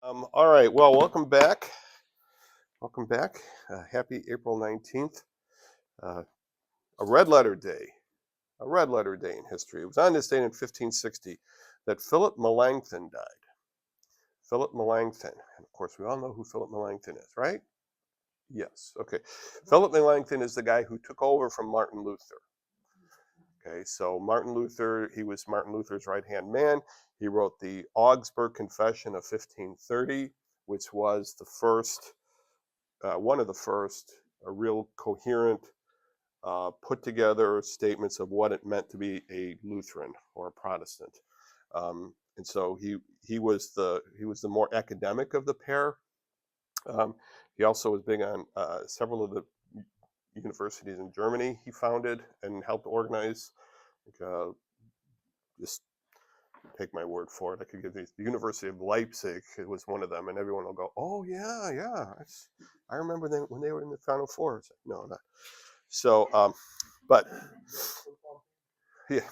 All right. Well, welcome back. Welcome back. Happy April 19th. Uh, a red letter day. A red letter day in history. It was on this date in 1560 that Philip Melanchthon died. Philip Melanchthon. And of course, we all know who Philip Melanchthon is, right? Yes. Okay. Philip Melanchthon is the guy who took over from Martin Luther. Okay. So Martin Luther, he was Martin Luther's right-hand man. He wrote the Augsburg Confession of 1530, which was the first one of the first real coherent, put together statements of what it meant to be a Lutheran or a Protestant. And so he was the more academic of the pair. He also was big on several of the universities in Germany he founded and helped organize. Just take my word for it. I could give these. The University of Leipzig was one of them, and everyone will go, "Oh yeah, yeah, I remember them when they were in the Final Four." Like, no, not so. But yeah,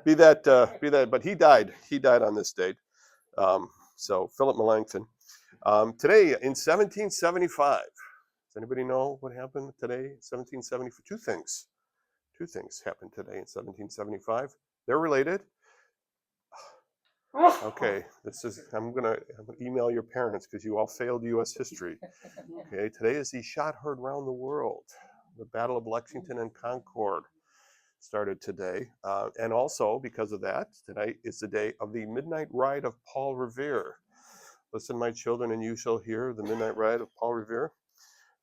be that. But he died. He died on this date. So Philip Melanchthon. Today in 1775. Does anybody know what happened today? 1775. Two things. Two things happened today in 1775. They're related. Okay, I'm gonna email your parents because you all failed U.S. history. Okay, today is the shot heard round the world. The Battle of Lexington and Concord started today, and also because of that, tonight is the day of the Midnight Ride of Paul Revere. Listen, my children, and you shall hear the Midnight Ride of Paul Revere.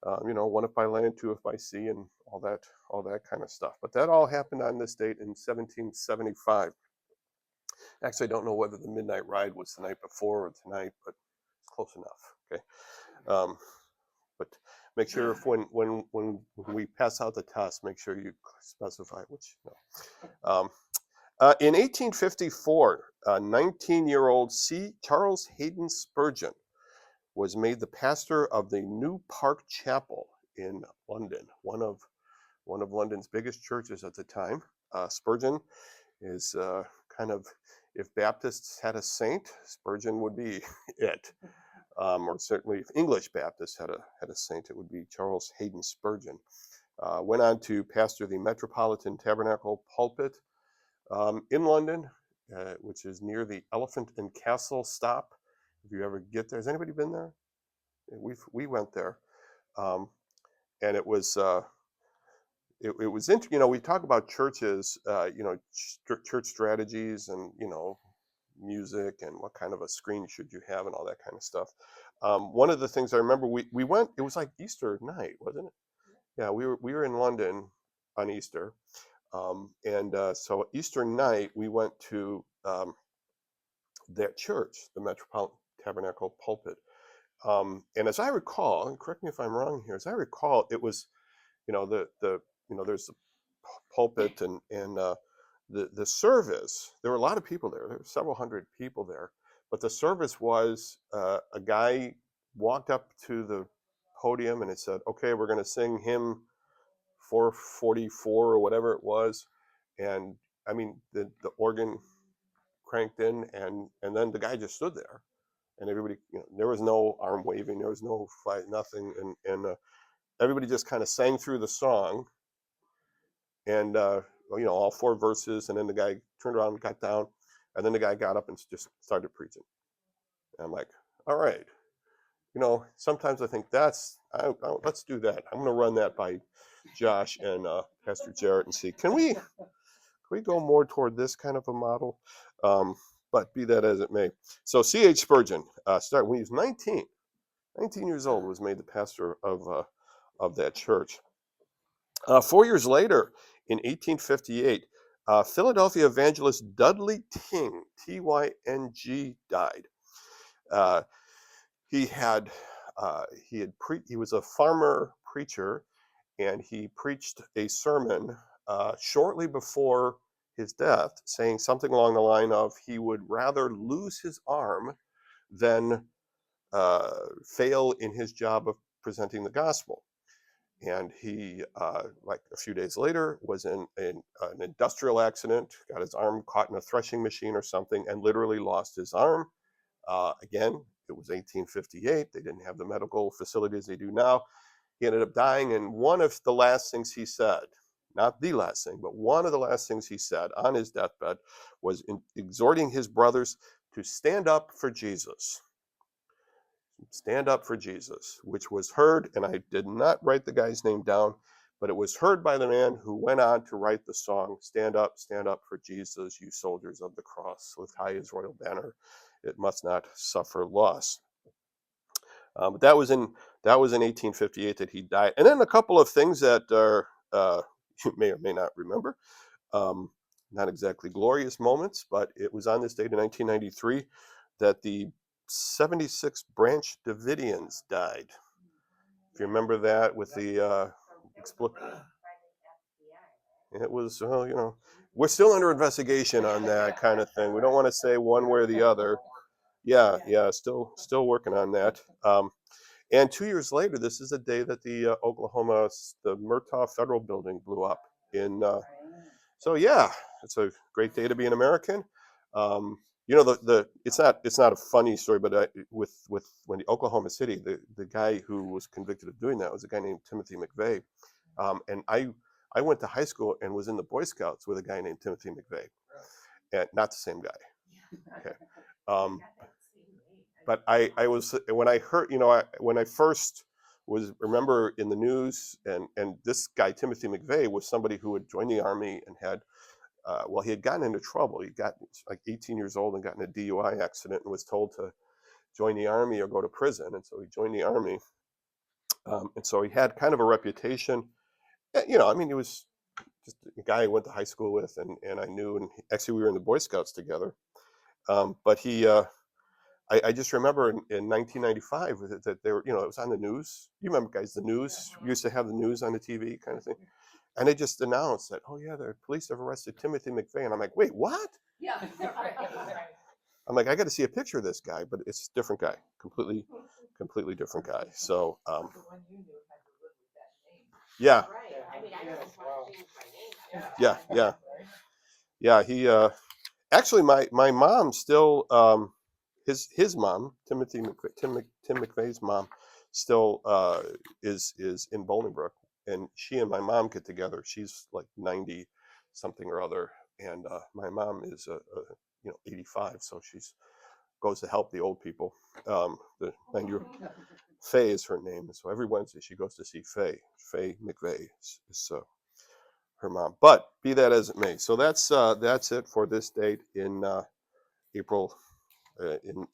One if by land, two if by sea, and all that kind of stuff. But that all happened on this date in 1775. Actually, I don't know whether the midnight ride was the night before or tonight, but it's close enough. Okay, but make sure if when we pass out the test, make sure you specify which. No. In 1854, 19-year-old C. Charles Hayden Spurgeon was made the pastor of the New Park Chapel in London, one of London's biggest churches at the time. Spurgeon is kind of, if Baptists had a saint, Spurgeon would be it. Or certainly if English Baptists had a saint, it would be Charles Hayden Spurgeon. Went on to pastor the Metropolitan Tabernacle Pulpit in London, which is near the Elephant and Castle stop. If you ever get there, has anybody been there? We went there, and it was interesting. We talk about churches, church strategies, and music, and what kind of a screen should you have, and all that kind of stuff. One of the things I remember, we went. It was like Easter night, wasn't it? Yeah, we were in London on Easter, and so Easter night we went to that church, the Metropolitan Tabernacle Pulpit. And as I recall, and correct me if I'm wrong here, as I recall, it was, there's the pulpit and the service. There were a lot of people there. There were several hundred people there, but the service was a guy walked up to the podium and it said, "Okay, we're going to sing hymn 444 or whatever it was," and I mean the organ cranked in, and then the guy just stood there, and everybody, there was no arm waving, there was no fight, nothing, and everybody just kind of sang through the song, and all four verses, and then the guy turned around and got down, and then the guy got up and just started preaching. And I'm like, all right, sometimes I think let's do that. I'm going to run that by Josh and Pastor Jarrett and see, can we go more toward this kind of a model? But be that as it may. So C.H. Spurgeon, started when he was 19 years old, was made the pastor of that church. 4 years later, in 1858, Philadelphia evangelist Dudley Tyng, Tyng, died. He was a farmer preacher, and he preached a sermon shortly before his death, saying something along the line of he would rather lose his arm than fail in his job of presenting the gospel. And he, like a few days later, was in an industrial accident, got his arm caught in a threshing machine or something, and literally lost his arm. Again, It was 1858. They didn't have the medical facilities they do now. He ended up dying, and one of the last things he said, not the last thing, but one of the last things he said on his deathbed was exhorting his brothers to stand up for Jesus. Stand up for Jesus, which was heard, and I did not write the guy's name down, but it was heard by the man who went on to write the song, Stand up for Jesus, you soldiers of the cross. Lift high his royal banner. It must not suffer loss. But that was in 1858 that he died. And then a couple of things that are you may or may not remember. Um, Not exactly glorious moments, but it was on this date in 1993 that the 76 Branch Davidians died. If you remember that with the it was, well, we're still under investigation on that kind of thing. We don't want to say one way or the other. Yeah, still working on that. And 2 years later, this is the day that the the Murtaugh Federal Building blew up. So yeah, it's a great day to be an American. The it's not a funny story, but with when the Oklahoma City, the guy who was convicted of doing that was a guy named Timothy McVeigh, and I went to high school and was in the Boy Scouts with a guy named Timothy McVeigh, and not the same guy. Okay. Um, but I was when I heard when I first was remember in the news and this guy Timothy McVeigh was somebody who had joined the army and had he had gotten into trouble. He got like 18 years old and got in a DUI accident and was told to join the army or go to prison, and so he joined the army, and so he had kind of a reputation. I mean, he was just a guy I went to high school with, and I knew, and actually we were in the Boy Scouts together. But I just remember in 1995 that they were, it was on the news. You remember, guys, the news used to have the news on the TV kind of thing. And they just announced that, oh yeah, the police have arrested Timothy McVeigh. And I'm like, wait, what? Yeah. I'm like, I got to see a picture of this guy, but it's a different guy, completely different guy. So, yeah, yeah. He actually, my mom still, his mom, Tim McVeigh's mom, still is in Bolingbrook, and she and my mom get together. She's like 90 something or other, and my mom is 85, so she's goes to help the old people. The 90 Faye is her name, and so every Wednesday she goes to see Faye McVeigh is her mom. But be that as it may, so that's it for this date in April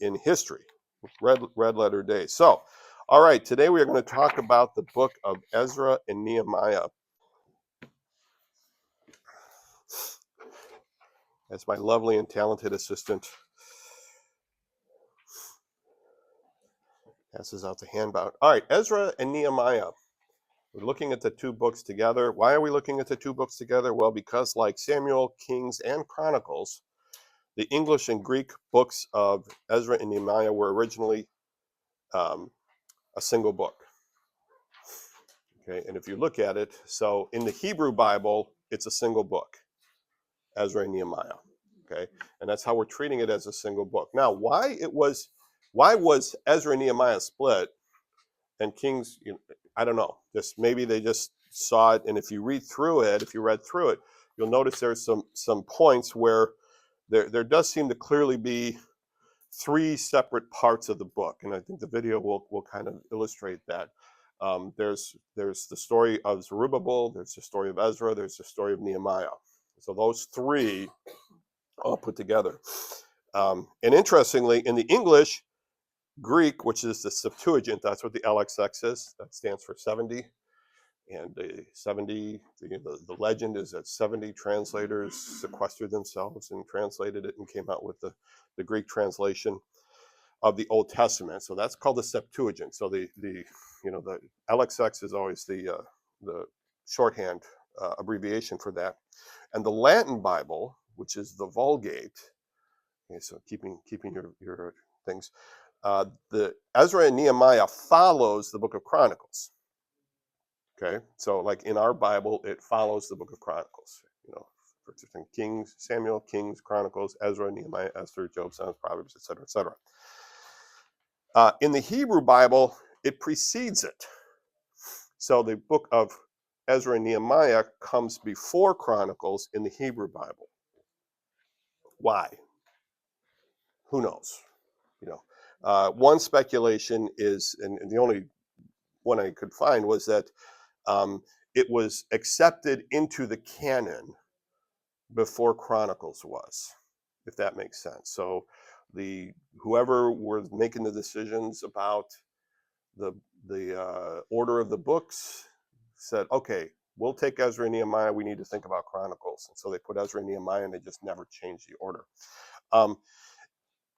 in history, red letter day. So, all right, today we are going to talk about the book of Ezra and Nehemiah. As my lovely and talented assistant passes out the handout. All right, Ezra and Nehemiah. We're looking at the two books together. Why are we looking at the two books together? Well, because like Samuel, Kings, and Chronicles, the English and Greek books of Ezra and Nehemiah were originally a single book. Okay, and if you look at it, so in the Hebrew Bible, it's a single book, Ezra and Nehemiah. Okay, and that's how we're treating it as a single book. Now, why was Ezra and Nehemiah split and Kings? I don't know. Just maybe they just saw it, and if you read through it, you'll notice there's some points where there does seem to clearly be three separate parts of the book, and I think the video will kind of illustrate that. There's the story of Zerubbabel, there's the story of Ezra, there's the story of Nehemiah. So those three all put together. And interestingly, in the English, Greek, which is the Septuagint, that's what the LXX is. That stands for 70. And the 70, the legend is that 70 translators sequestered themselves and translated it and came out with the Greek translation of the Old Testament. So that's called the Septuagint. So the LXX is always the shorthand abbreviation for that. And the Latin Bible, which is the Vulgate. Okay, so keeping your things. The Ezra and Nehemiah follows the Book of Chronicles. Okay, so like in our Bible, it follows the Book of Chronicles. Kings, Samuel, Kings, Chronicles, Ezra, Nehemiah, Esther, Job, Psalms, Proverbs, etc., etc. In the Hebrew Bible, it precedes it. So the book of Ezra and Nehemiah comes before Chronicles in the Hebrew Bible. Why? Who knows? You know, one speculation is, and the only one I could find was that um, it was accepted into the canon before Chronicles was, if that makes sense. So the whoever were making the decisions about the order of the books said, okay, we'll take Ezra and Nehemiah. We need to think about Chronicles, and so they put Ezra and Nehemiah, and they just never changed the order. Um,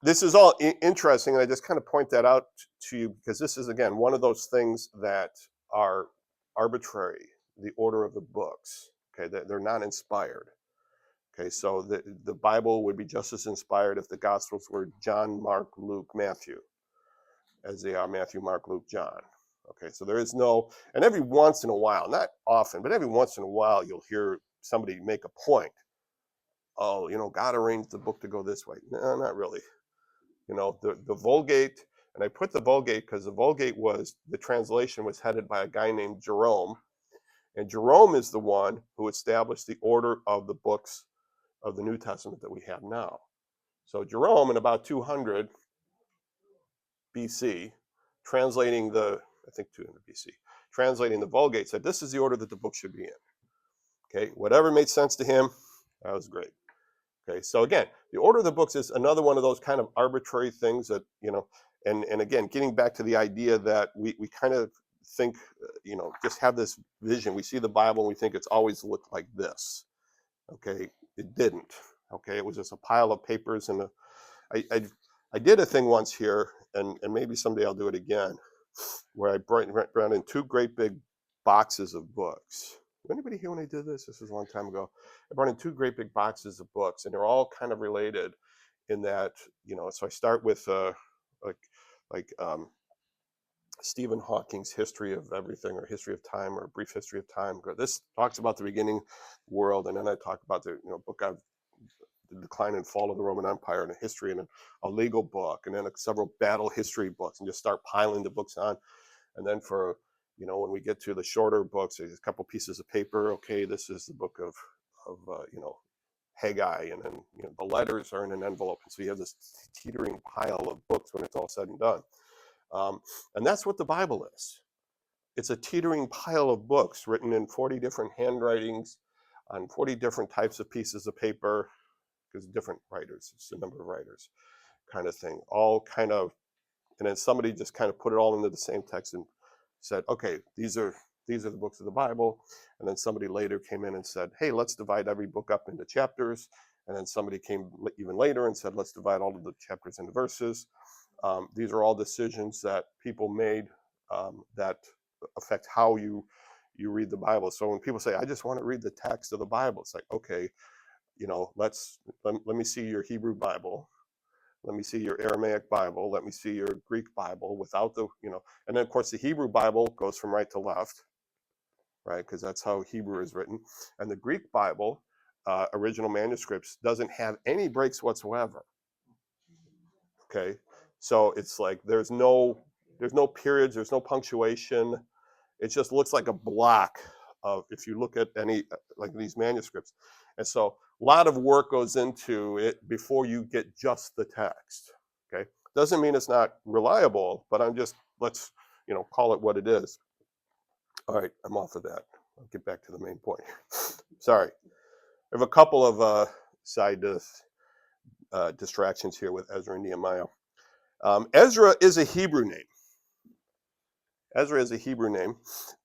this is all interesting, and I just kind of point that out to you because this is again one of those things that are arbitrary. The order of the books, okay, they're not inspired. Okay, so the Bible would be just as inspired if the Gospels were John, Mark, Luke, Matthew, as they are Matthew, Mark, Luke, John. Okay, so there is no, and every once in a while, not often, but every once in a while, you'll hear somebody make a point. Oh, you know, God arranged the book to go this way. No, not really. You know, the Vulgate, and I put the Vulgate because the Vulgate was, the translation was headed by a guy named Jerome, and Jerome is the one who established the order of the books of the New Testament that we have now. So Jerome in about 200 BC, translating the, I think 200 BC, translating the Vulgate, said this is the order that the book should be in. Okay, whatever made sense to him, that was great. Okay, so again, the order of the books is another one of those kind of arbitrary things that, you know, and again, getting back to the idea that we kind of think, you know, just have this vision. We see the Bible and we think it's always looked like this. Okay, it didn't. Okay, it was just a pile of papers and I did a thing once here, and maybe someday I'll do it again, where I brought in two great big boxes of books. Anybody here when I did this? This was a long time ago. I brought in two great big boxes of books, and they're all kind of related in that, you know. So I start with like like Stephen Hawking's History of Everything, or History of Time, or Brief History of Time. This talks about the beginning world, and then I talk about the, you know, book I've, the decline and fall of the Roman Empire, and a history, and a legal book, and then several battle history books, and just start piling the books on. And then for, you know, when we get to the shorter books, there's a couple pieces of paper. Okay, this is the book of you know, Haggai, and then, you know, the letters are in an envelope, and so you have this teetering pile of books when it's all said and done. And that's what the Bible is. It's a teetering pile of books written in 40 different handwritings on 40 different types of pieces of paper, because different writers, it's a number of writers, kind of thing, all kind of, and then somebody just kind of put it all into the same text and said, okay, these are the books of the Bible. And then somebody later came in and said, hey, let's divide every book up into chapters. And then somebody came even later and said, let's divide all of the chapters into verses. These are all decisions that people made that affect how you read the Bible. So when people say, I just want to read the text of the Bible, it's like, okay, you know, let me see your Hebrew Bible. Let me see your Aramaic Bible. Let me see your Greek Bible without the, you know, and then of course the Hebrew Bible goes from right to left, right? Because that's how Hebrew is written. And the Greek Bible, original manuscripts, doesn't have any breaks whatsoever. Okay, so it's like there's no periods, there's no punctuation. It just looks like a block of, if you look at any like these manuscripts. And so a lot of work goes into it before you get just the text. Okay, doesn't mean it's not reliable, but let's, you know, call it what it is. All right, I'm off of that. I'll get back to the main point. Sorry, I have a couple of side distractions here with Ezra and Nehemiah. Ezra is a Hebrew name. Ezra is a Hebrew name.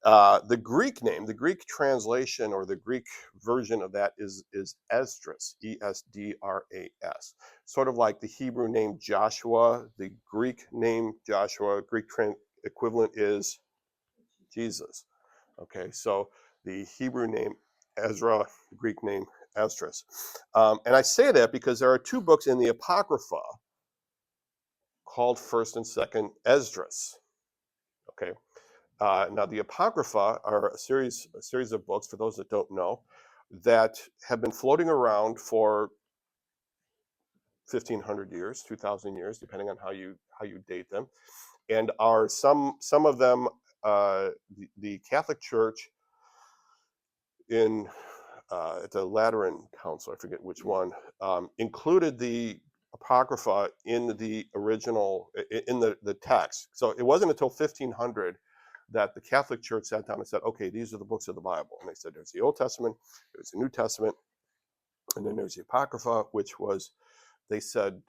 The Greek name, the Greek translation or the Greek version of that is Esdras, Esdras. Sort of like the Hebrew name Joshua, the Greek name Joshua, Greek equivalent is Jesus. Okay, so the Hebrew name Ezra, the Greek name Esdras. And I say that because there are two books in the Apocrypha called 1st and 2nd Esdras. Okay. Now, the Apocrypha are a series of books, for those that don't know, that have been floating around for 1,500 years, 2,000 years, depending on how you date them, and are some of them the Catholic Church in at the Lateran Council, I forget which one, included the Apocrypha in the original, in the text. So it wasn't until 1500 that the Catholic Church sat down and said, okay, these are the books of the Bible. And they said, there's the Old Testament, there's the New Testament, and then there's the Apocrypha, which was, they said,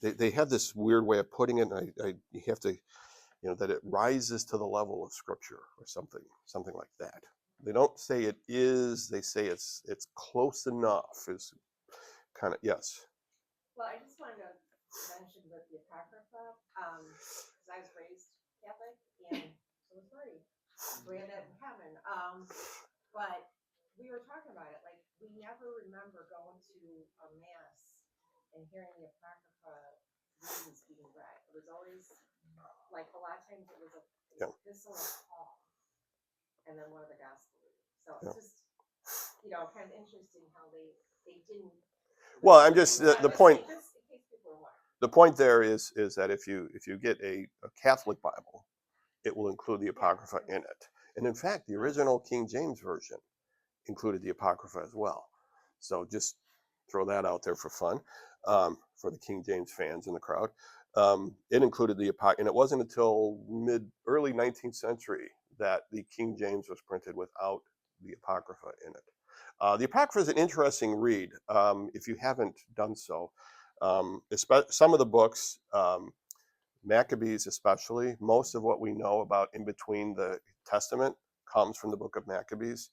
they had this weird way of putting it, and you have to, that it rises to the level of Scripture or something like that. They don't say it is, they say it's close enough, is kind of, yes. Well, I just wanted to mention with the Apocrypha, because I was raised Catholic, and so was Marty. So we had that in common. But we were talking about it, like, we never remember going to a mass and hearing the Apocrypha readings being read. It was always, like, a lot of times it was a epistle of Paul, and then one of the gospel readings. So it's just, kind of interesting how they didn't. Well, I'm just the point. The point there is that if you get a Catholic Bible, it will include the Apocrypha in it. And in fact, the original King James Version included the Apocrypha as well. So just throw that out there for fun, for the King James fans in the crowd. It included the Apocrypha, and it wasn't until early 19th century that the King James was printed without the Apocrypha in it. The Apocrypha is an interesting read if you haven't done so. Some of the books, Maccabees especially, most of what we know about in between the Testament comes from the book of Maccabees.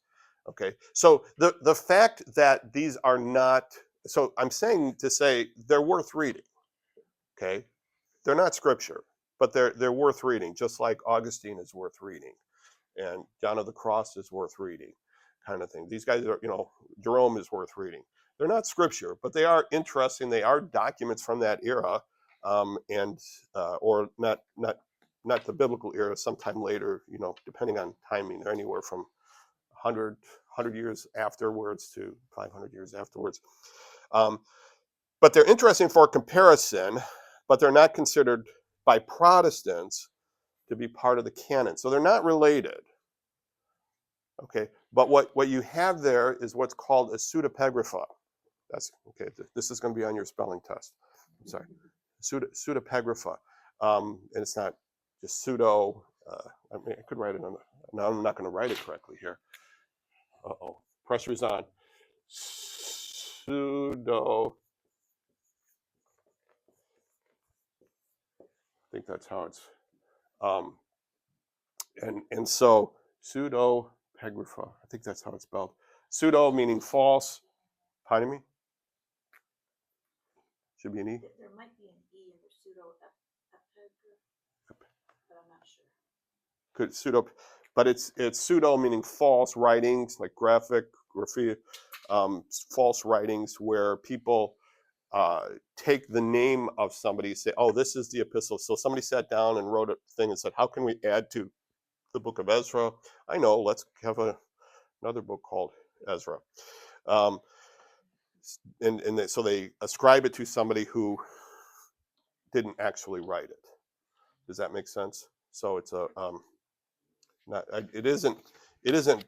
Okay, so the fact that these are not, so I'm saying to say they're worth reading. Okay, they're not scripture, but they're worth reading, just like Augustine is worth reading, and John of the Cross is worth reading, kind of thing. These guys are, Jerome is worth reading. They're not scripture, but they are interesting. They are documents from that era, and or not the biblical era, sometime later, depending on timing. They're anywhere from 100 years afterwards to 500 years afterwards. But they're interesting for comparison, but they're not considered by Protestants to be part of the canon. So they're not related. Okay, but what you have there is what's called a pseudepigrapha. That's okay. This is going to be on your spelling test. I'm sorry, pseudepigrapha, and it's not just pseudo. I mean, I could write it on. Now I'm not going to write it correctly here. Uh-oh, pressure's on. Pseudo. I think that's how it's. And so pseudepigrapha. I think that's how it's spelled. Pseudo meaning false. Pardon me? Should be an E. There might be an E in the pseudepigrapha, but I'm not sure. Could pseudo, but it's pseudo meaning false writings, like graffiti, false writings where people take the name of somebody, say, oh, this is the epistle. So somebody sat down and wrote a thing and said, how can we add to the book of Ezra? I know, let's have another book called Ezra. So they ascribe it to somebody who didn't actually write it. Does that make sense? So it's it isn't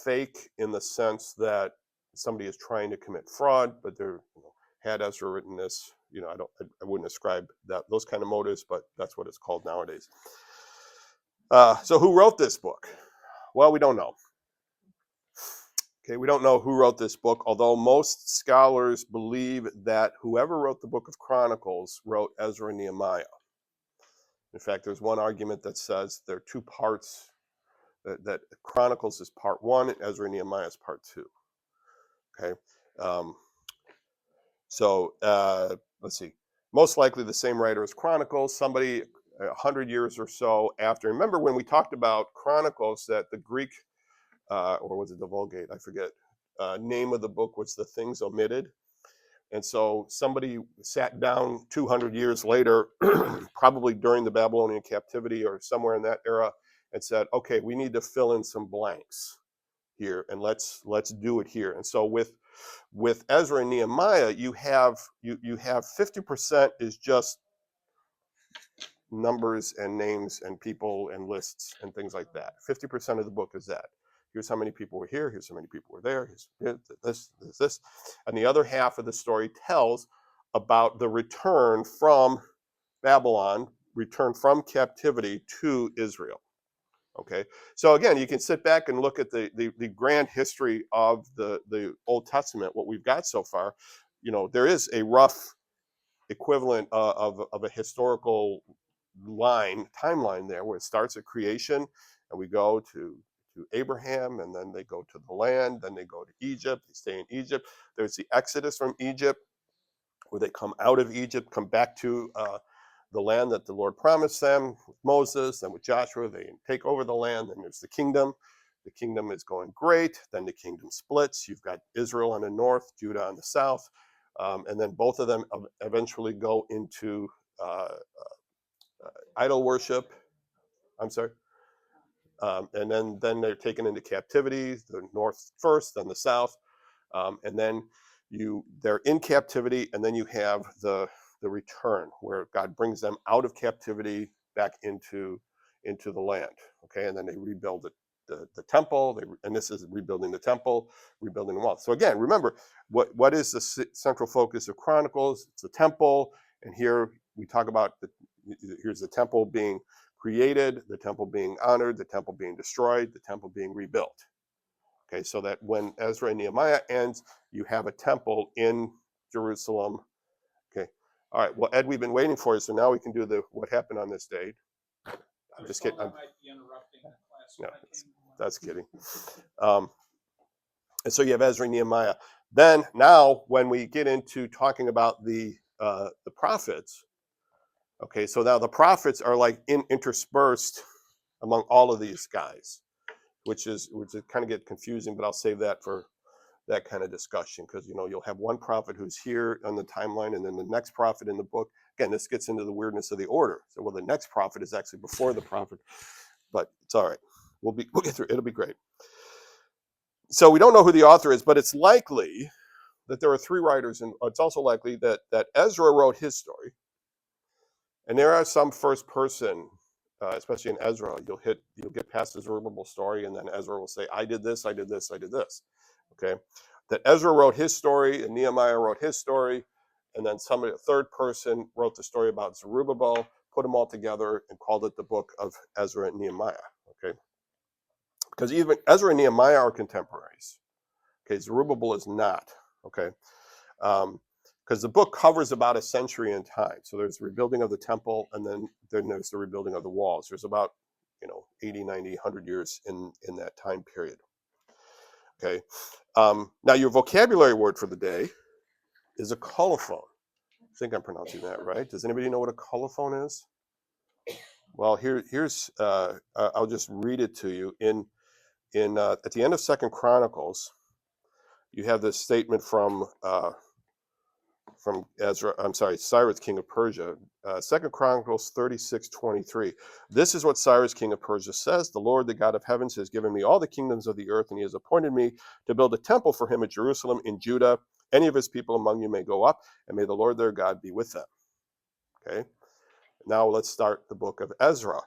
fake in the sense that somebody is trying to commit fraud, but they're, had Ezra written this, I wouldn't ascribe those kind of motives, but that's what it's called nowadays. So who wrote this book? Well, we don't know. Okay, we don't know who wrote this book, although most scholars believe that whoever wrote the book of Chronicles wrote Ezra and Nehemiah. In fact, there's one argument that says there are two parts, that Chronicles is part one and Ezra and Nehemiah is part two. Okay, so let's see. Most likely the same writer as Chronicles, somebody 100 years or so after. Remember when we talked about Chronicles that the Greek, or was it the Vulgate? I forget. Name of the book was The Things Omitted. And so somebody sat down 200 years later, probably during the Babylonian captivity or somewhere in that era, and said, okay, we need to fill in some blanks here, and let's do it here. And so with With Ezra and Nehemiah, you have 50% is just numbers and names and people and lists and things like that. 50% of the book is that. Here's how many people were here. Here's how many people were there. Here's this. And the other half of the story tells about the return from Babylon, return from captivity to Israel. Okay, so again, you can sit back and look at the grand history of the Old Testament, what we've got so far. There is a rough equivalent of a historical timeline there, where it starts at creation, and we go to Abraham, and then they go to the land, then they go to Egypt, they stay in Egypt. There's the Exodus from Egypt, where they come out of Egypt, come back to the land that the Lord promised them with Moses, and with Joshua, they take over the land. Then there's the kingdom. The kingdom is going great. Then the kingdom splits. You've got Israel on the north, Judah on the south, and then both of them eventually go into idol worship. I'm sorry. And then they're taken into captivity. The north first, then the south, and then they're in captivity, and then you have the return, where God brings them out of captivity back into the land. Okay, and then they rebuild the temple. And this is rebuilding the temple, rebuilding the wall. So again, remember what is the central focus of Chronicles? It's the temple, and here we talk about here's the temple being created, the temple being honored, the temple being destroyed, the temple being rebuilt. Okay, so that when Ezra and Nehemiah ends, you have a temple in Jerusalem. Okay, all right. Well, Ed, we've been waiting for you, so now we can do the what happened on this day. I'm just kidding. No, that's kidding. And so you have Ezra and Nehemiah. Then now, when we get into talking about the prophets, okay, so now the prophets are like interspersed among all of these guys, which is kind of get confusing, but I'll save that for that kind of discussion, because you'll have one prophet who's here on the timeline, and then the next prophet in the book. Again, this gets into the weirdness of the order. So, well, the next prophet is actually before the prophet, but it's all right. We'll get through. It'll be great. So we don't know who the author is, but it's likely that there are three writers, and it's also likely that Ezra wrote his story, and there are some first person, especially in Ezra. You'll get past the Zerubbabel story, and then Ezra will say, "I did this, I did this, I did this." Okay, that Ezra wrote his story, and Nehemiah wrote his story, and then a third person wrote the story about Zerubbabel, put them all together, and called it the book of Ezra and Nehemiah. Okay, because even Ezra and Nehemiah are contemporaries. Okay, Zerubbabel is not. Okay, because the book covers about a century in time. So there's the rebuilding of the temple, and then there's the rebuilding of the walls. There's about 80, 90, 100 years in that time period. Okay. Now your vocabulary word for the day is a colophon. I think I'm pronouncing that right. Does anybody know what a colophon is? Well, here's I'll just read it to you. At the end of Second Chronicles, you have this statement from Ezra. I'm sorry, Cyrus, king of Persia. Second Chronicles 36:23. This is what Cyrus, king of Persia, says: "The Lord, the God of heavens, has given me all the kingdoms of the earth, and He has appointed me to build a temple for Him at Jerusalem in Judah. Any of His people among you may go up, and may the Lord their God be with them." Okay. Now let's start the book of Ezra.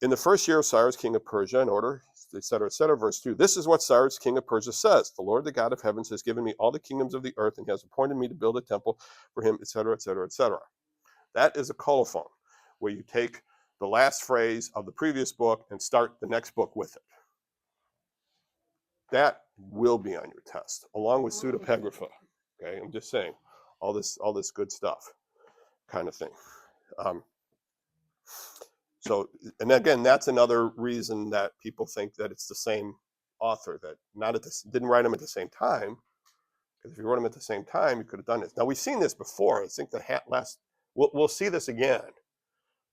In the first year of Cyrus, king of Persia, in order, etc., etc., verse 2, this is what Cyrus, king of Persia, says: "The Lord, the God of heavens, has given me all the kingdoms of the earth, and He has appointed me to build a temple for Him, etc., etc., etc." That is a colophon, where you take the last phrase of the previous book and start the next book with it. That will be on your test, along with pseudepigrapha. Okay, I'm just saying, all this good stuff, kind of thing. So, and again, that's another reason that people think that it's the same author, that didn't write them at the same time. Because if you wrote them at the same time, you could have done this. Now we've seen this before. I think we'll see this again.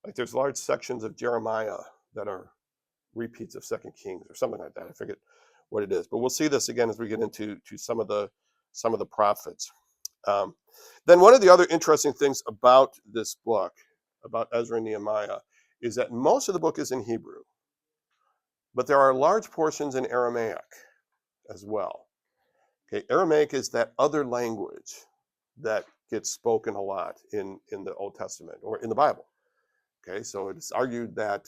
Like there's large sections of Jeremiah that are repeats of Second Kings or something like that. I forget what it is, but we'll see this again as we get into some of the prophets. Then one of the other interesting things about this book, about Ezra and Nehemiah, is that most of the book is in Hebrew, but there are large portions in Aramaic as well. Okay, Aramaic is that other language that gets spoken a lot in the Old Testament or in the Bible. Okay, so it's argued that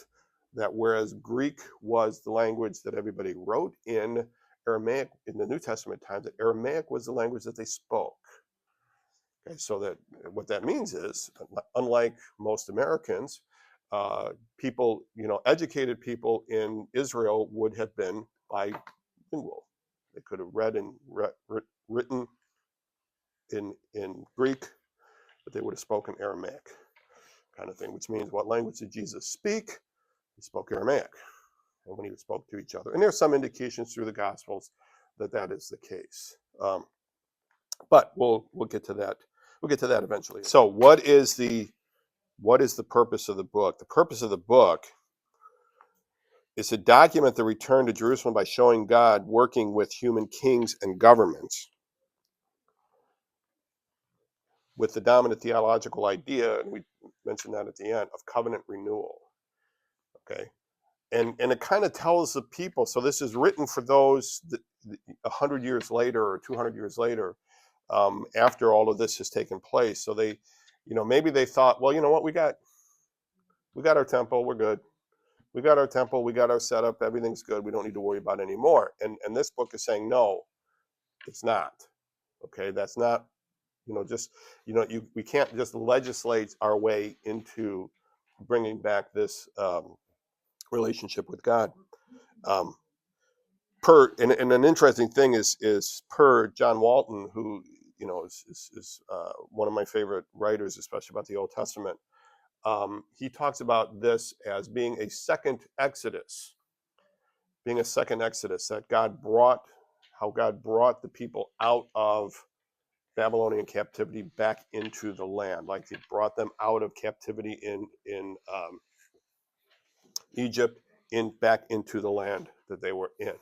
whereas Greek was the language that everybody wrote in, Aramaic in the New Testament times, that Aramaic was the language that they spoke. Okay, so that what that means is, unlike most Americans, people, educated people in Israel would have been bilingual. They could have read and written in Greek, but they would have spoken Aramaic, kind of thing. Which means, what language did Jesus speak? He spoke Aramaic, and when he spoke to each other, and there's some indications through the Gospels that that is the case. But we'll get to that. We'll get to that eventually. So, what is the purpose of the book? The purpose of the book is to document the return to Jerusalem by showing God working with human kings and governments with the dominant theological idea, and we mentioned that at the end, of covenant renewal. Okay. And it kind of tells the people, so this is written for those that 100 years later or 200 years later, after all of this has taken place. So they, maybe they thought, well, you know what, we got our temple, we're good. We got our temple, we got our setup, everything's good. We don't need to worry about it anymore. And this book is saying, no, it's not. Okay, that's not, just, we can't just legislate our way into bringing back this relationship with God. And an interesting thing is per John Walton, who is one of my favorite writers, especially about the Old Testament. He talks about this as being a second Exodus, that how God brought the people out of Babylonian captivity back into the land, like He brought them out of captivity in Egypt back into the land that they were in.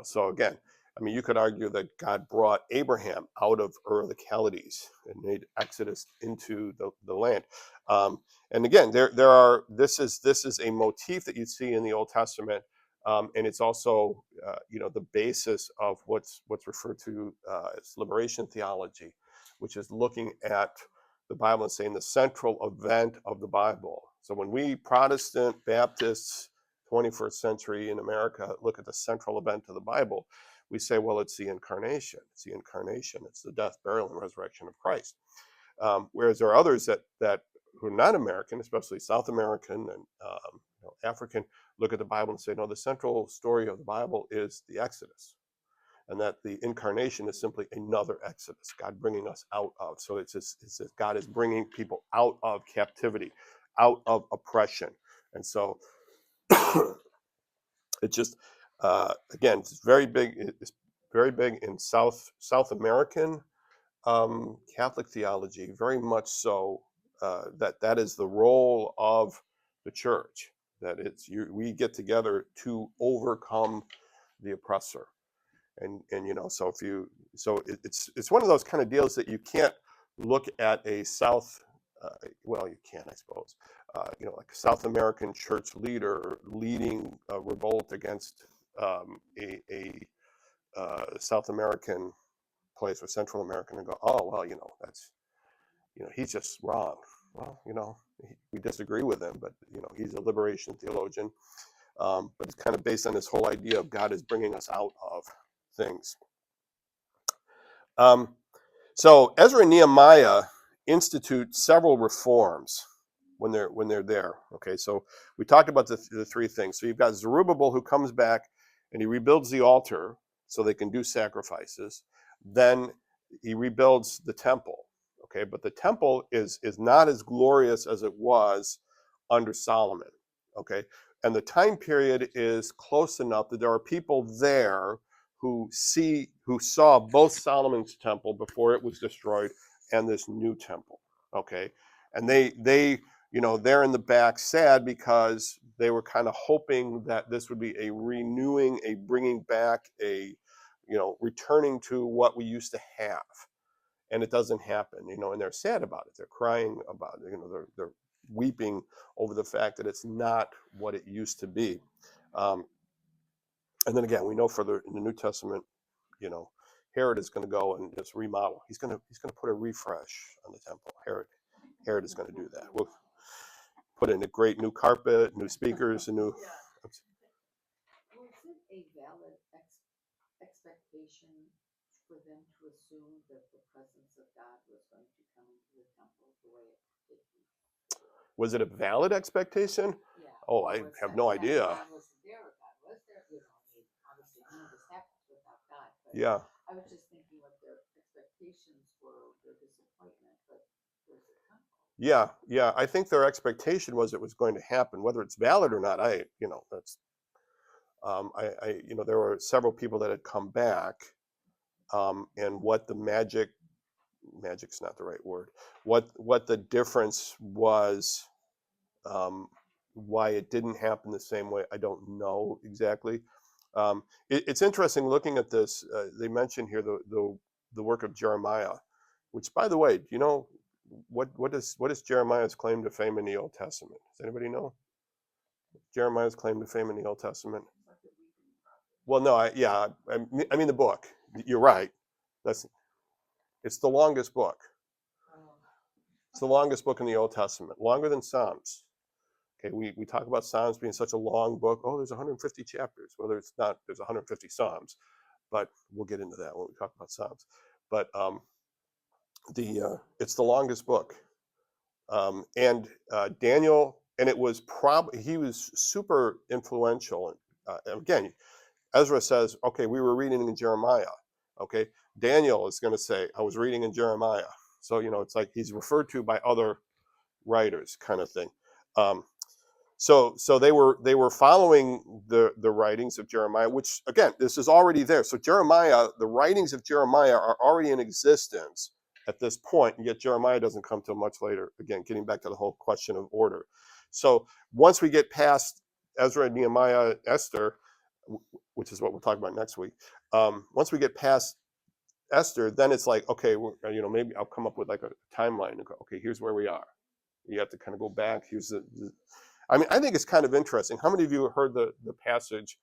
So again, I mean, you could argue that God brought Abraham out of Ur of the Chaldees and made Exodus into the land. And again, this is a motif that you see in the Old Testament, and it's also the basis of what's referred to as liberation theology, which is looking at the Bible and saying the central event of the Bible. So when we Protestant Baptists, 21st century in America, look at the central event of the Bible, we say, well, it's the incarnation. It's the incarnation. It's the death, burial, and resurrection of Christ. Whereas there are others that who are not American, especially South American and African, look at the Bible and say, no, the central story of the Bible is the Exodus, and that the incarnation is simply another Exodus, God bringing us out of. So it's God is bringing people out of captivity, out of oppression. And so it just, again, it's very big. It's very big in South American Catholic theology, very much so. That is the role of the church. That we get together to overcome the oppressor. And so it's one of those kind of deals that you can't look at a well, you can, I suppose, like a South American church leader leading a revolt against a South American place or Central American, and go, oh well, that's he's just wrong. Well, we disagree with him, but he's a liberation theologian. But it's kind of based on this whole idea of God is bringing us out of things. So Ezra and Nehemiah institute several reforms when they're there. Okay, so we talked about the three things. So you've got Zerubbabel, who comes back and he rebuilds the altar so they can do sacrifices. Then he rebuilds the temple. Okay, but the temple is not as glorious as it was under Solomon. Okay, and the time period is close enough that there are people there who saw both Solomon's temple before it was destroyed and this new temple. Okay, and they're in the back sad because they were kind of hoping that this would be a renewing, a bringing back, a returning to what we used to have, and it doesn't happen. And they're sad about it. They're crying about it. They're weeping over the fact that it's not what it used to be. And then again, we know further in the New Testament, Herod is going to go and just remodel. He's going to put a refresh on the temple. Herod is going to do that. We'll put in a great new carpet, new speakers, a new. Was it a valid expectation for them to assume that the presence of God was going to come into the temple the way it did? Was it a valid expectation? Yeah. Oh, I have no idea. God was there. God was there. Obviously none of this happens without God. But Yeah. I was just thinking what their expectations were, their disappointment, but there's a temple. Yeah. I think their expectation was it was going to happen. Whether it's valid or not, that's. There were several people that had come back, and what the magic's not the right word. What the difference was, why it didn't happen the same way, I don't know exactly. It's interesting looking at this. They mention here the work of Jeremiah, which, by the way, do you know what is Jeremiah's claim to fame in the Old Testament? Does anybody know Jeremiah's claim to fame in the Old Testament? Well, no, I mean the book. You're right. It's the longest book. It's the longest book in the Old Testament, longer than Psalms. Okay, we talk about Psalms being such a long book. Oh, there's 150 chapters. Well, there's not. There's 150 Psalms, but we'll get into that when we talk about Psalms. But it's the longest book, and Daniel, and it was probably he was super influential. Again, Ezra says, okay, we were reading in Jeremiah. Okay, Daniel is going to say, I was reading in Jeremiah. So it's like he's referred to by other writers, kind of thing. Um, so they were following the writings of Jeremiah, which again, this is already there. So Jeremiah, the writings of Jeremiah are already in existence at this point, and yet Jeremiah doesn't come till much later. Again, getting back to the whole question of order. So once we get past Ezra, Nehemiah, Esther, which is what we'll talk about next week. Once we get past Esther, then it's like, okay, maybe I'll come up with like a timeline and go, okay, here's where we are. You have to kind of go back. Here's I mean, I think it's kind of interesting. How many of you heard the passage,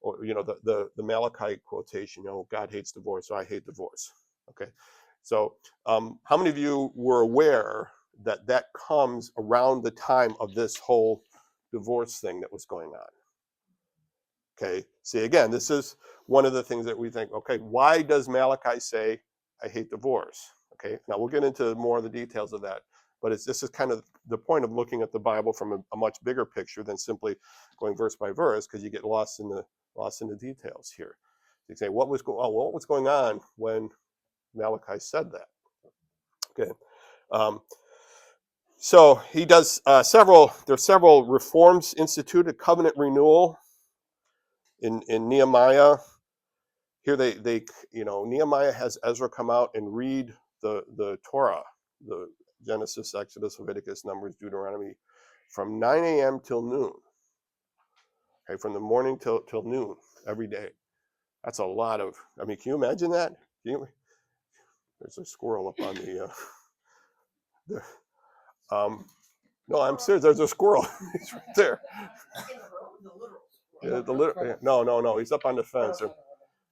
or the Malachi quotation? God hates divorce, so I hate divorce. Okay, so how many of you were aware that that comes around the time of this whole divorce thing that was going on? Okay, see, again, this is one of the things that we think, okay, why does Malachi say, I hate divorce? Okay, now we'll get into more of the details of that, but this is kind of the point of looking at the Bible from a much bigger picture than simply going verse by verse, because you get lost in the details here. You say, what was going on when Malachi said that? Okay, so he does there's several reforms instituted, covenant renewal in Nehemiah. Here Nehemiah has Ezra come out and read the Torah, the Genesis, Exodus, Leviticus, Numbers, Deuteronomy, from 9 a.m. till noon. Okay, from the morning till noon every day. That's a lot of. I mean, can you imagine that? There's a squirrel up on the no, I'm serious. There's a squirrel. He's right there. Yeah, no. He's up on the fence.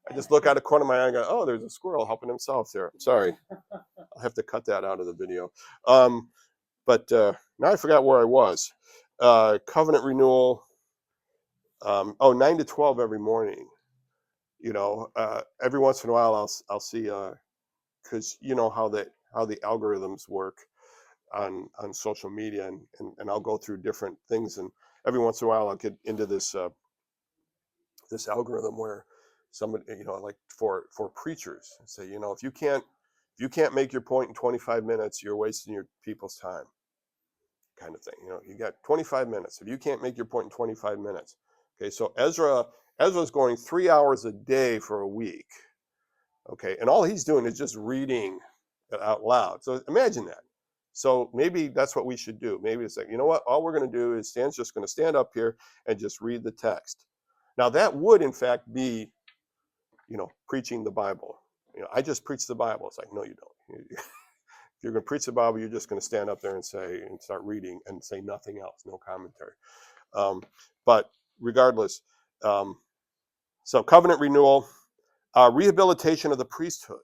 I just look out the corner of my eye and go, oh, there's a squirrel helping himself there. Sorry. I'll have to cut that out of the video. But now I forgot where I was. Covenant renewal. 9 to 12 every morning. Every once in a while I'll see, because how the algorithms work on social media, and I'll go through different things, and every once in a while I'll get into this algorithm where somebody, like for preachers, say, if you can't make your point in 25 minutes, you're wasting your people's time, kind of thing. You got 25 minutes. If you can't make your point in 25 minutes, okay. So Ezra's going 3 hours a day for a week, okay, and all he's doing is just reading it out loud. So imagine that. So maybe that's what we should do. Maybe it's like, you know what? All we're going to do is Stan's just going to stand up here and just read the text. Now that would, in fact, be, preaching the Bible. I just preach the Bible. It's like, no, you don't. If you're going to preach the Bible, you're just going to stand up there and start reading and say nothing else, no commentary. But regardless, so covenant renewal. Rehabilitation of the priesthood.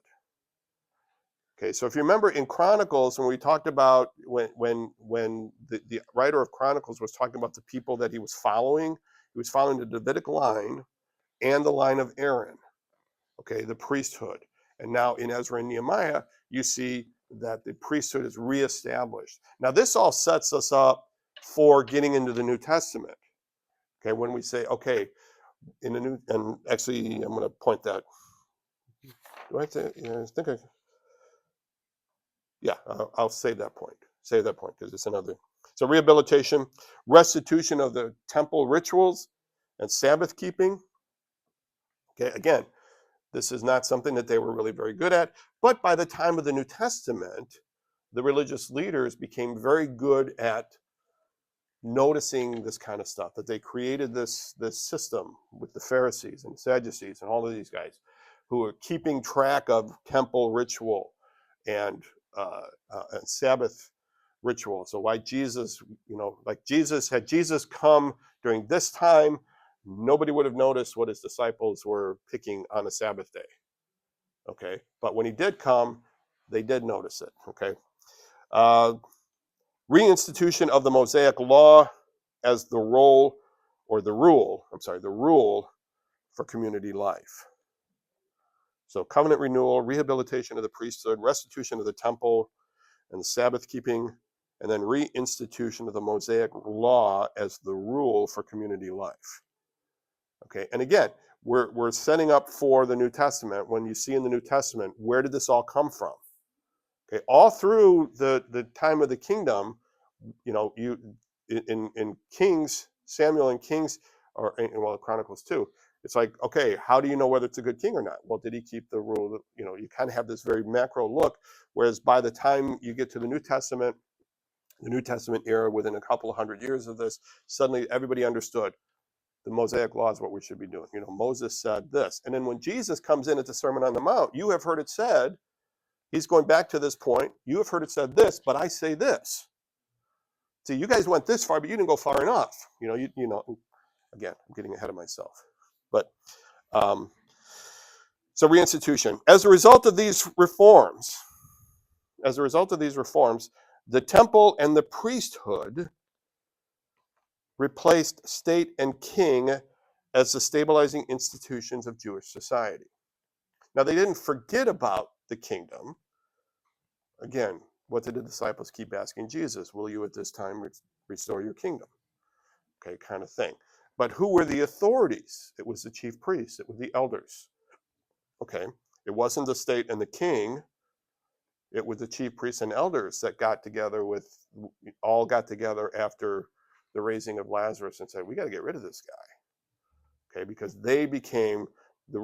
Okay, so if you remember in Chronicles, when we talked about when the writer of Chronicles was talking about the people that he was following the Davidic line and the line of Aaron, okay, the priesthood. And now in Ezra and Nehemiah, you see that the priesthood is reestablished. Now, this all sets us up for getting into the New Testament. Okay, when we say, okay, in the new, and actually, I'm going to point that. Do I have to? I think I. Yeah, I'll save that point. Save that point because it's another. So rehabilitation, restitution of the temple rituals, and Sabbath keeping. Okay, again, this is not something that they were really very good at. But by the time of the New Testament, the religious leaders became very good at noticing this kind of stuff, that they created this system with the Pharisees and Sadducees and all of these guys who were keeping track of temple ritual and Sabbath ritual. So why Jesus, like Jesus, had Jesus come during this time, nobody would have noticed what his disciples were picking on a Sabbath day. Okay, but when he did come, they did notice it. Okay, reinstitution of the Mosaic law as the rule for community life. So covenant renewal, rehabilitation of the priesthood, restitution of the temple and the Sabbath keeping, and then reinstitution of the Mosaic law as the rule for community life. Okay, and again, we're setting up for the New Testament. When you see in the New Testament, where did this all come from? Okay, all through the time of the kingdom, you in Kings, Samuel and Kings, or well, Chronicles too. It's like, okay, how do you know whether it's a good king or not? Well, did he keep the rule? You kind of have this very macro look. Whereas by the time you get to the New Testament era, within a couple of hundred years of this, suddenly everybody understood the Mosaic law is what we should be doing. Moses said this, and then when Jesus comes in at the Sermon on the Mount, you have heard it said. He's going back to this point. You have heard it said this, but I say this. See, you guys went this far, but you didn't go far enough. Again, I'm getting ahead of myself. But so reinstitution. As a result of these reforms, the temple and the priesthood replaced state and king as the stabilizing institutions of Jewish society. Now, they didn't forget about the kingdom. Again, what did the disciples keep asking Jesus? Will you at this time restore your kingdom? Okay, kind of thing. But who were the authorities? It was the chief priests, it was the elders. Okay, it wasn't the state and the king, it was the chief priests and elders that all got together after the raising of Lazarus and said, we got to get rid of this guy. Okay, because they became the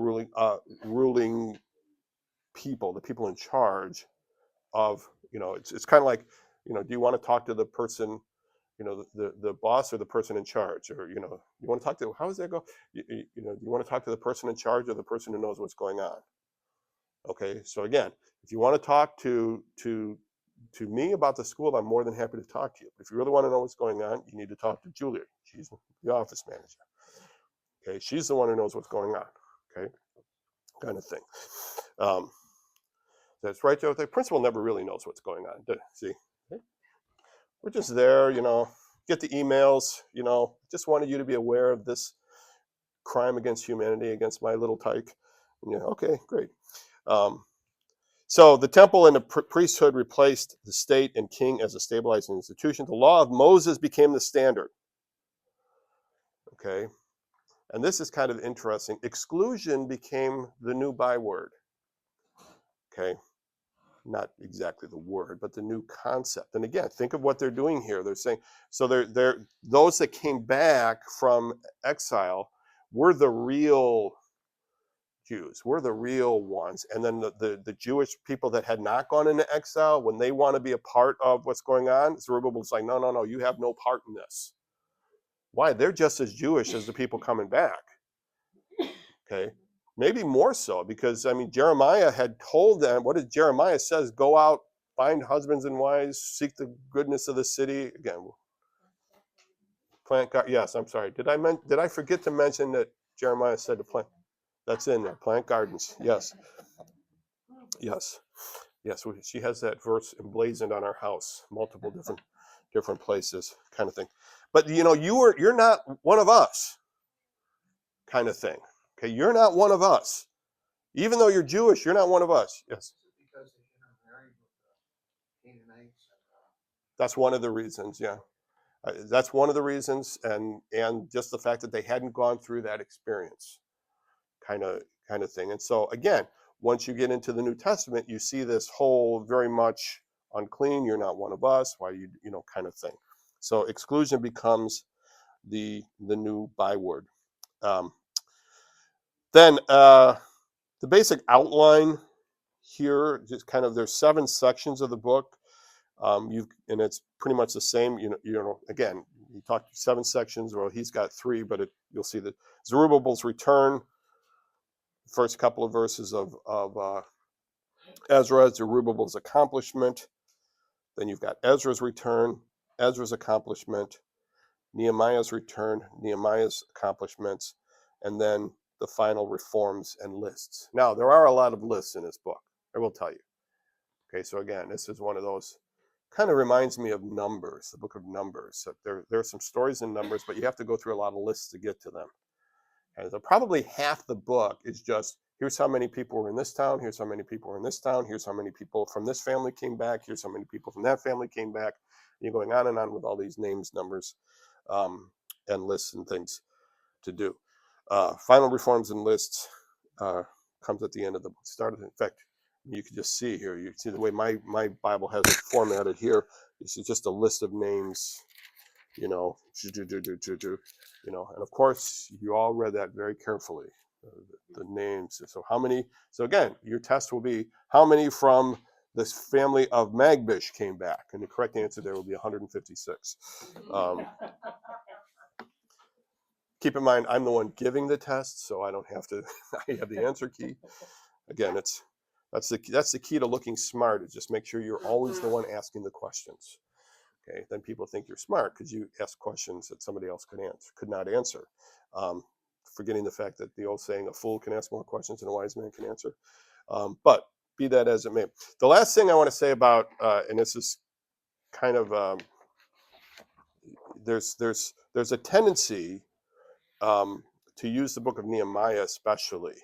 ruling people, the people in charge of, it's kind of like, do you want to talk to the person, the boss or the person in charge, or you want to talk to, how does that go? Do you want to talk to the person in charge or the person who knows what's going on? Okay, so again, if you want to talk to me about the school, I'm more than happy to talk to you. But if you really want to know what's going on, you need to talk to Julia. She's the office manager. Okay, she's the one who knows what's going on. Okay, kind of thing. That's right, Joe. The principal never really knows what's going on. See, we're just there, get the emails, just wanted you to be aware of this crime against humanity, against my little tyke. Okay, great. So the temple and the priesthood replaced the state and king as a stabilizing institution. The law of Moses became the standard. Okay, and this is kind of interesting. Exclusion became the new byword. Okay, not exactly the word, but the new concept. And again, think of what they're doing here. They're saying, so they're those that came back from exile were the real Jews, we're the real ones. And then the Jewish people that had not gone into exile, when they want to be a part of what's going on, Zerubbabel's like, no, you have no part in this. Why? They're just as Jewish as the people coming back. Okay, maybe more so, because Jeremiah had told them, what did Jeremiah says? Go out, find husbands and wives, seek the goodness of the city. Again, plant. Yes, I'm sorry. Did I forget to mention that Jeremiah said to plant? That's in there. Plant gardens. Yes. Yes. Yes. She has that verse emblazoned on our house, multiple different places, kind of thing. But you're not one of us, kind of thing. Okay, you're not one of us. Even though you're Jewish, you're not one of us. Yes. Because they intermarried with the Canaanites That's one of the reasons. Yeah. That's one of the reasons, and just the fact that they hadn't gone through that experience, kind of thing. And so again, once you get into the New Testament, you see this whole very much unclean. You're not one of us. Why kind of thing. So exclusion becomes the new byword. Um, then the basic outline here, just kind of there's 7 sections of the book. And it's pretty much the same. Again, he talked 7 sections. Well, he's got 3, but you'll see that Zerubbabel's return, first couple of verses of Ezra, Zerubbabel's accomplishment. Then you've got Ezra's return, Ezra's accomplishment, Nehemiah's return, Nehemiah's accomplishments, and then the final reforms and lists. Now, there are a lot of lists in this book, I will tell you. Okay, so again, this is one of those, kind of reminds me of Numbers, the book of Numbers. So there are some stories in Numbers, but you have to go through a lot of lists to get to them. And so probably half the book is just, here's how many people were in this town, here's how many people were in this town, here's how many people from this family came back, here's how many people from that family came back. And you're going on and on with all these names, numbers, and lists and things to do. Final reforms and lists comes at the end of the book. Started, in fact, you can just see here, you see the way my Bible has it formatted here. This is just a list of names, and of course you all read that very carefully, the names. So how many? So again, your test will be how many from this family of Magbish came back, and the correct answer there will be 156. Keep in mind, I'm the one giving the test, so I don't have to. I have the answer key. Again, that's the key to looking smart, is just make sure you're always the one asking the questions. Okay, then people think you're smart because you ask questions that somebody else could not answer. Forgetting the fact that the old saying, a fool can ask more questions than a wise man can answer. But be that as it may. The last thing I want to say about, and this is kind of, there's a tendency to use the book of Nehemiah especially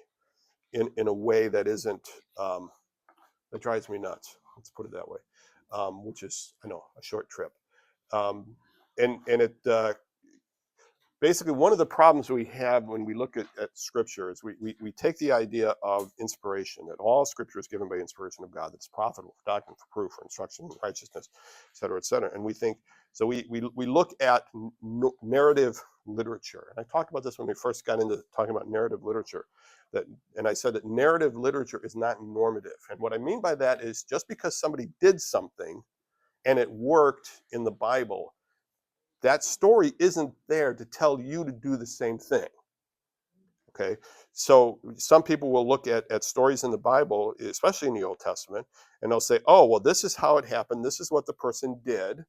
in a way that isn't, that drives me nuts. Let's put it that way, which is, I know, a short trip. And it basically, one of the problems we have when we look at scripture is we take the idea of inspiration, that all scripture is given by inspiration of God, that's profitable for doctrine, for proof, for instruction, for righteousness, et cetera, and we think, so we look at narrative literature. And I talked about this when we first got into talking about narrative literature, and I said that narrative literature is not normative. And what I mean by that is, just because somebody did something and it worked in the Bible, that story isn't there to tell you to do the same thing. Okay, so some people will look at stories in the Bible, especially in the Old Testament, and they'll say, oh, well, this is how it happened, this is what the person did,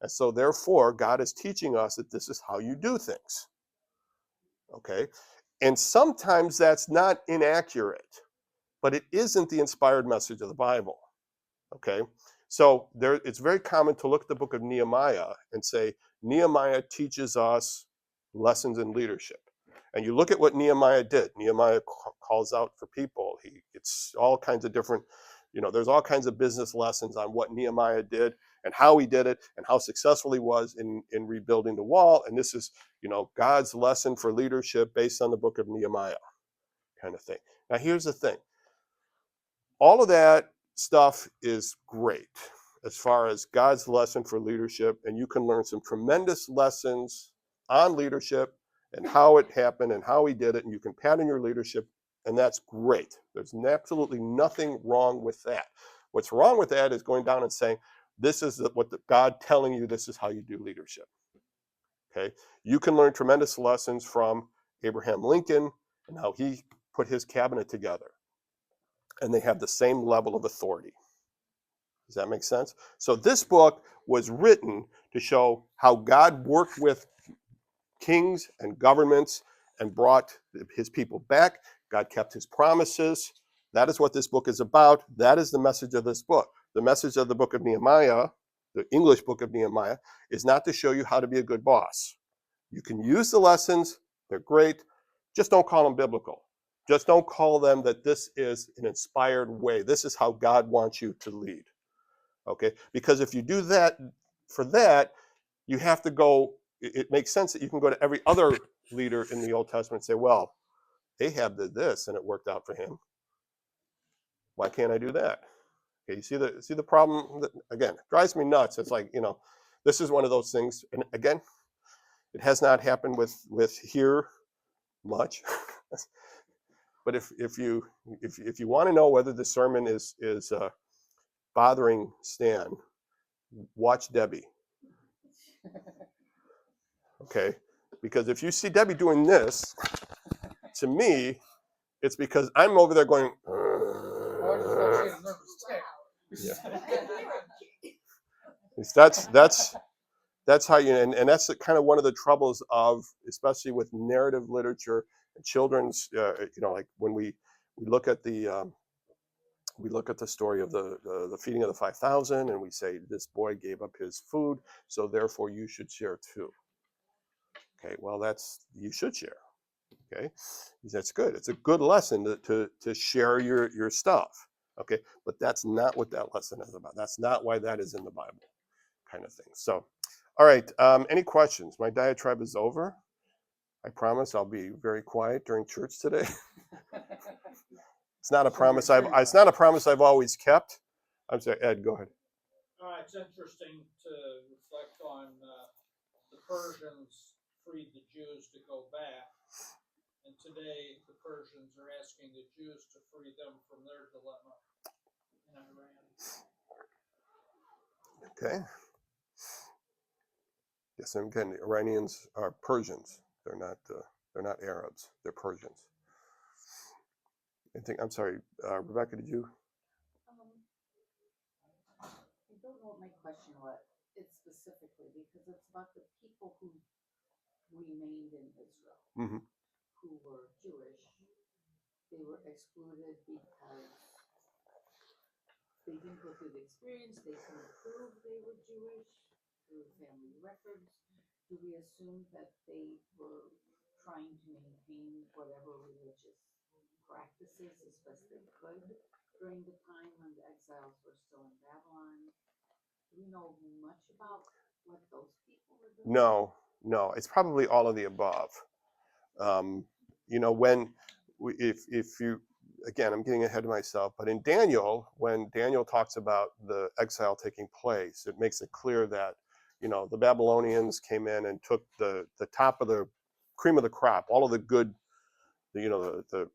and so therefore God is teaching us that this is how you do things. Okay, and sometimes that's not inaccurate, but it isn't the inspired message of the Bible. Okay, so it's very common to look at the book of Nehemiah and say, Nehemiah teaches us lessons in leadership. And you look at what Nehemiah did. Nehemiah calls out for people. It's all kinds of different, there's all kinds of business lessons on what Nehemiah did and how he did it and how successful he was in rebuilding the wall. And this is, God's lesson for leadership based on the book of Nehemiah, kind of thing. Now, here's the thing. All of that stuff is great as far as God's lesson for leadership, and you can learn some tremendous lessons on leadership and how it happened and how he did it, and you can pattern your leadership, and that's great. There's absolutely nothing wrong with that. What's wrong with that is going down and saying, this is what God telling you, this is how you do leadership. Okay, you can learn tremendous lessons from Abraham Lincoln and how he put his cabinet together, and they have the same level of authority. Does that make sense? So this book was written to show how God worked with kings and governments and brought his people back, God kept his promises. That is what this book is about. That is the message of this book. The message of the book of Nehemiah, the English book of Nehemiah, is not to show you how to be a good boss. You can use the lessons, they're great. Just don't call them biblical. Just don't call them that this is an inspired way. This is how God wants you to lead. Okay? Because if you do that, for that, you have to go, it makes sense that you can go to every other leader in the Old Testament and say, well, Ahab did this and it worked out for him. Why can't I do that? Okay, you see the problem that, again, it drives me nuts. It's like, this is one of those things, and again, it has not happened with here much. But if you want to know whether the sermon is bothering Stan, watch Debbie. Okay, because if you see Debbie doing this, to me, it's because I'm over there going. That's how you, and that's kind of one of the troubles of, especially with narrative literature and children's, like when we look at the story of the feeding of the 5,000, and we say this boy gave up his food, so therefore you should share too. Okay, well, you should share. Okay, that's good. It's a good lesson to share your stuff. Okay, but that's not what that lesson is about. That's not why that is in the Bible, kind of thing. So, all right. Any questions? My diatribe is over. I promise I'll be very quiet during church today. It's not a promise I've always kept. I'm sorry, Ed. Go ahead. It's interesting to reflect on the Persians freed the Jews to go back, and today the Persians are asking the Jews to free them from their dilemma in Iran. Okay. Yes, and again, the Iranians are Persians. They're not Arabs. They're Persians. I'm sorry, Rebecca. Did you? I don't know what my question was. It's specifically because it's about the people who remained in Israel, Mm-hmm. who were Jewish. They were excluded because they didn't go through the experience. They couldn't prove they were Jewish through family records. Do we assume that they were trying to maintain whatever religious practices as best they could during the time when the exiles were still in Babylon? Do we know much about what those people were doing? No. It's probably all of the above. When if you, again, I'm getting ahead of myself, but in Daniel, when Daniel talks about the exile taking place, it makes it clear that the Babylonians came in and took the top of the cream of the crop, all of the good, the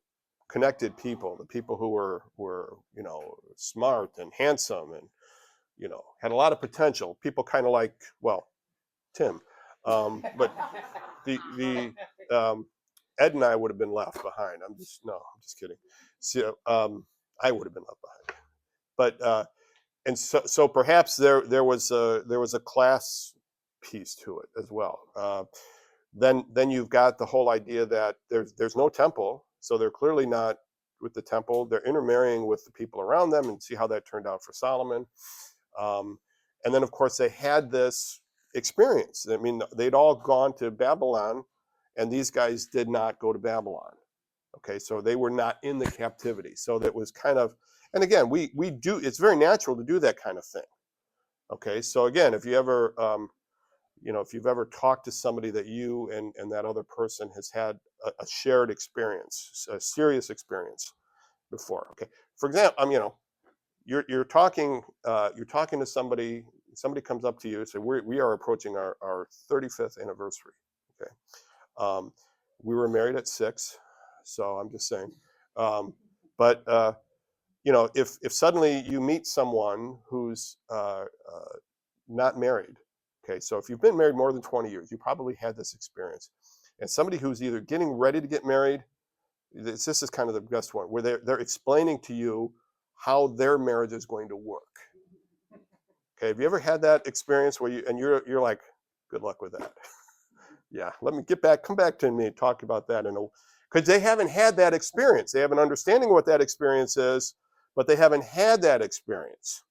connected people, the people who were smart and handsome and had a lot of potential. People kind of like, well, Tim, but the Ed and I would have been left behind. I'm just kidding. So I would have been left behind. But and so perhaps there was a class piece to it as well. Then you've got the whole idea that there's no temple, so they're clearly not with the temple. They're intermarrying with the people around them, and see how that turned out for Solomon. And then of course they had this experience. I mean, they'd all gone to Babylon, and these guys did not go to Babylon. Okay, so they were not in the captivity. So that was kind of, and again, we do. It's very natural to do that kind of thing. Okay, so again, if you ever, if you've ever talked to somebody that you and that other person has had a shared experience, a serious experience before. Okay, for example, you're talking to somebody. Somebody comes up to you and say, we are approaching our 35th anniversary. Okay, we were married at 6, so I'm just saying. But if suddenly you meet someone who's not married, okay, so if you've been married more than 20 years, you probably had this experience, and somebody who's either getting ready to get married, this is kind of the best one, where they're explaining to you how their marriage is going to work. Okay, have you ever had that experience where you're like, good luck with that? Yeah, let me come back to me and talk about that because they haven't had that experience. They have an understanding of what that experience is, but they haven't had that experience,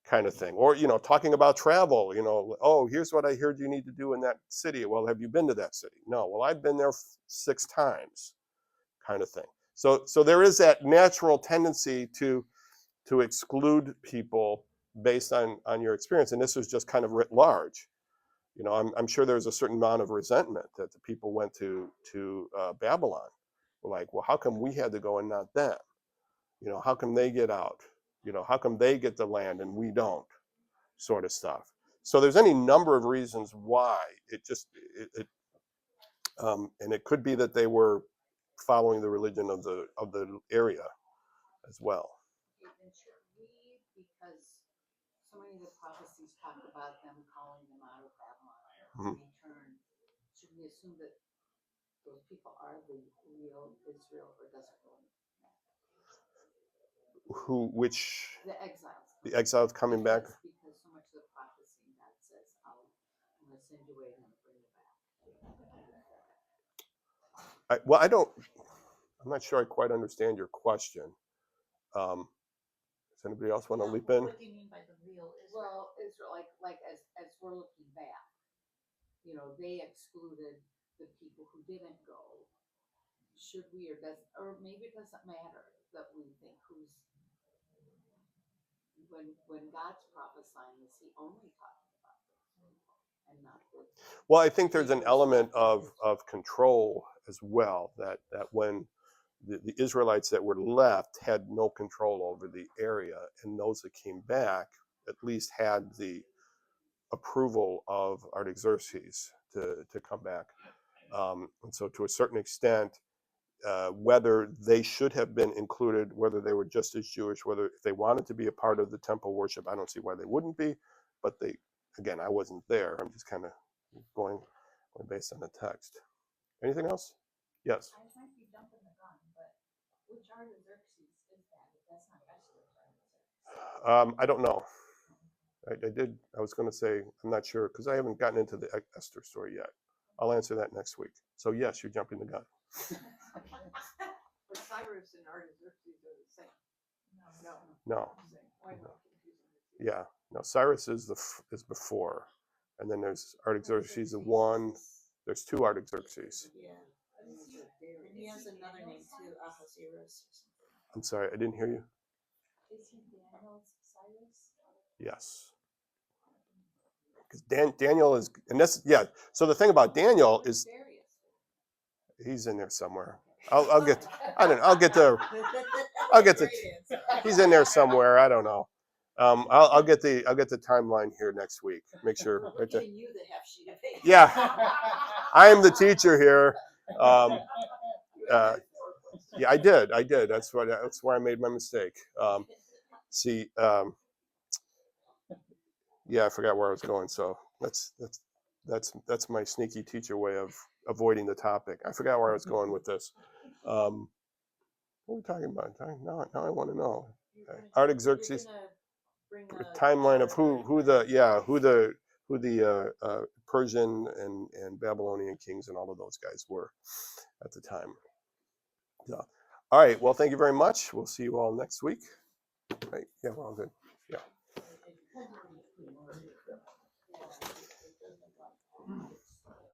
kind of thing. Or, talking about travel, oh, here's what I heard you need to do in that city. Well, have you been to that city? No. Well, I've been there 6 times, kind of thing. So there is that natural tendency to exclude people based on your experience. And this was just kind of writ large. I'm sure there's a certain amount of resentment that the people went to Babylon. We're like, well, how come we had to go and not them? How come they get out? How come they get the land and we don't? Sort of stuff. So there's any number of reasons why and it could be that they were following the religion of the area as well. And should we, because so many of the prophecies talk about them calling them out of Babylon Mhm. in return, should we assume that those people are the real Israel, or does it really matter? Which The exiles. the exiles coming back? Because so much of the prophecy God says, I'm going to send you away and bring you back. I'm not sure I quite understand your question. Does anybody else want to leap in? What do you mean by the real Israel? Well, Israel, like as we're looking back, they excluded the people who didn't go. Should we, or maybe it doesn't matter that we think who's, when God's prophesying, is he only talking about those people and not the Well, I think there's an Hebrews element left in of control as well, that when the Israelites that were left had no control over the area, and those that came back at least had the approval of Artaxerxes to come back. And so to a certain extent, whether they should have been included, whether they were just as Jewish, whether if they wanted to be a part of the temple worship, I don't see why they wouldn't be. But again, I wasn't there. I'm just kind of going based on the text. Anything else? Yes. I might be jumping the gun, but which Artaxerxes is that? That's not Esther's Artaxerxes. I don't know. I was going to say, I'm not sure because I haven't gotten into the Esther story yet. I'll answer that next week. So yes, you're jumping the gun. But Cyrus and Artaxerxes are the same. No. No. Same. Why am I confusing the two? Yeah. No. Cyrus is is before, and then there's Artaxerxes the one. There's 2 Artaxerxes. Yeah. And he has another name too, Ahasuerus or something. I'm sorry, I didn't hear you. Is he Daniel's Cyrus? Yes. Because Daniel is, and this, yeah. So the thing about Daniel is he's in there somewhere. I'll get. I don't know. I'll get the. He's in there somewhere. I don't know. I'll get the timeline here next week. Make sure. We're giving you the half sheet of paper. Yeah, I am the teacher here. Yeah, I did. That's where I made my mistake. See, yeah, I forgot where I was going. So that's my sneaky teacher way of avoiding the topic. I forgot where I was going with this. What are we talking about? Now I want to know. Artaxerxes. Timeline of who the Persian and Babylonian kings and all of those guys were at the time. Yeah. All right. Well, thank you very much. We'll see you all next week. Right. Yeah, we're all good. Yeah.